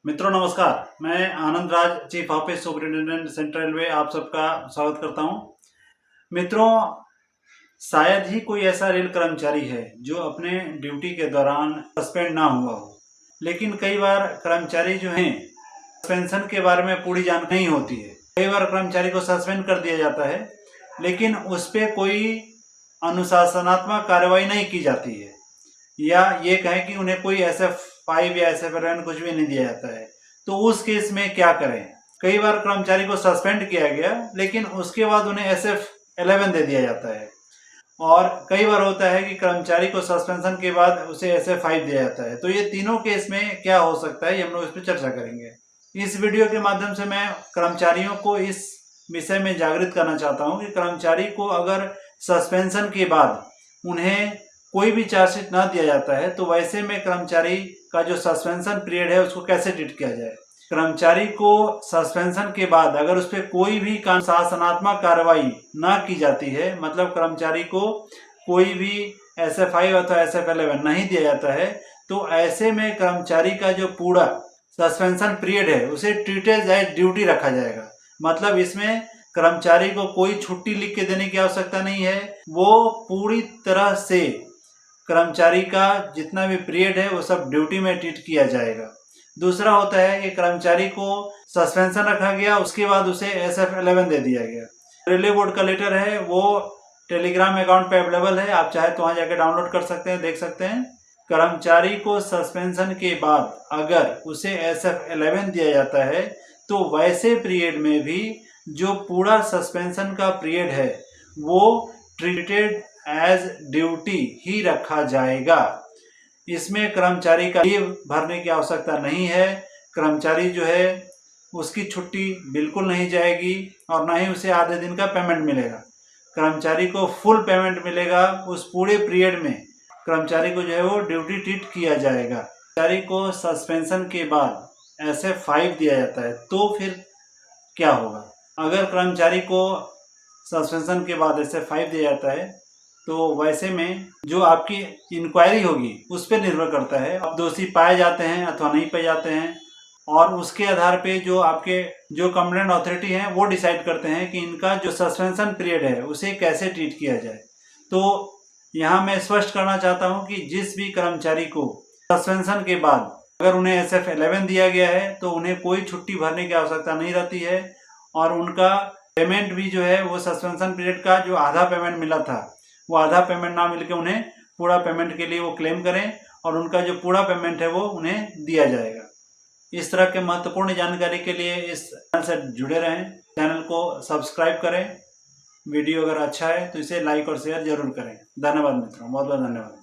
मित्रों नमस्कार। मैं Anand Raj, chief office superintendent central railway, आप सबका स्वागत करता हूं। मित्रों, शायद ही कोई ऐसा रेल कर्मचारी है जो अपने ड्यूटी के दौरान सस्पेंड ना हुआ हो, लेकिन कई बार कर्मचारी जो हैं सस्पेंशन के बारे में पूरी जानकारी नहीं होती है। कई बार कर्मचारी को सस्पेंड कर दिया जाता है, लेकिन उस पर कोई अनुशासनात्मक कार्रवाई नहीं की जाती है, या ये कहें कि उन्हें कोई SF5 या SF11 कुछ भी नहीं दिया जाता है। तो उस केस में क्या करें? कई बार कर्मचारी को सस्पेंड किया गया, लेकिन उसके बाद उन्हें SF11 दे दिया जाता है, और कई बार होता है कि कर्मचारी को सस्पेंशन के बाद उसे SF5 दिया जाता है। तो ये तीनों केस में क्या हो सकता है, ये हम लोग इस पर चर्चा करेंगे। इस वीडियो के माध्यम से मैं कर्मचारियों को इस विषय में जागृत करना चाहता हूँ कि कर्मचारी को अगर सस्पेंशन के बाद उन्हें कोई भी चार्जशीट ना दिया जाता है, तो वैसे में कर्मचारी का जो सस्पेंशन पीरियड है उसको कैसे ट्रीट किया जाए। कर्मचारी को सस्पेंशन के बाद अगर उस पर कोई भी शासनात्मक कार्रवाई ना की जाती है, मतलब कर्मचारी को कोई भी SF5 अथवा SF11 नहीं दिया जाता है, तो ऐसे में कर्मचारी का जो पूरा सस्पेंशन पीरियड है उसे ट्रीटेड एज ड्यूटी रखा जाएगा। मतलब इसमें कर्मचारी को कोई छुट्टी लिख के देने की आवश्यकता नहीं है। वो पूरी तरह से कर्मचारी का जितना भी पीरियड है वो सब ड्यूटी में ट्रीट किया जाएगा। दूसरा होता है कि कर्मचारी को सस्पेंशन रखा गया, उसके बाद उसे SF11 दे दिया गया। रेलवे बोर्ड का लेटर है, वो टेलीग्राम अकाउंट पे अवेलेबल है, आप चाहे तो वहाँ जाकर डाउनलोड कर सकते हैं, देख सकते हैं। कर्मचारी को सस्पेंशन के बाद अगर उसे SF11 दिया जाता है, तो वैसे पीरियड में भी जो पूरा सस्पेंशन का पीरियड है वो ट्रीटेड एज ड्यूटी ही रखा जाएगा। इसमें कर्मचारी का लीव भरने की आवश्यकता नहीं है। कर्मचारी जो है उसकी छुट्टी बिल्कुल नहीं जाएगी, और ना ही उसे आधे दिन का पेमेंट मिलेगा। कर्मचारी को फुल पेमेंट मिलेगा। उस पूरे पीरियड में कर्मचारी को जो है वो ड्यूटी ट्रीट किया जाएगा। कर्मचारी को सस्पेंशन के बाद SF5 दिया जाता है, तो फिर क्या होगा? अगर कर्मचारी को सस्पेंशन के बाद SF5 दिया जाता है, तो वैसे में जो आपकी इंक्वायरी होगी उस पर निर्भर करता है, अब दोषी पाए जाते हैं अथवा नहीं पाए जाते हैं, और उसके आधार पे जो आपके जो कंप्लेंट अथॉरिटी हैं वो डिसाइड करते हैं कि इनका जो सस्पेंशन पीरियड है उसे कैसे ट्रीट किया जाए। तो यहाँ मैं स्पष्ट करना चाहता हूँ कि जिस भी कर्मचारी को सस्पेंशन के बाद अगर उन्हें SF11 दिया गया है, तो उन्हें कोई छुट्टी भरने की आवश्यकता नहीं रहती है, और उनका पेमेंट भी जो है वो सस्पेंशन पीरियड का जो आधा पेमेंट मिला था वो आधा पेमेंट ना मिलकर उन्हें पूरा पेमेंट के लिए वो क्लेम करें, और उनका जो पूरा पेमेंट है वो उन्हें दिया जाएगा। इस तरह के महत्वपूर्ण जानकारी के लिए इस चैनल से जुड़े रहें। चैनल को सब्सक्राइब करें। वीडियो अगर अच्छा है तो इसे लाइक और शेयर जरूर करें। धन्यवाद मित्रों, बहुत बहुत धन्यवाद।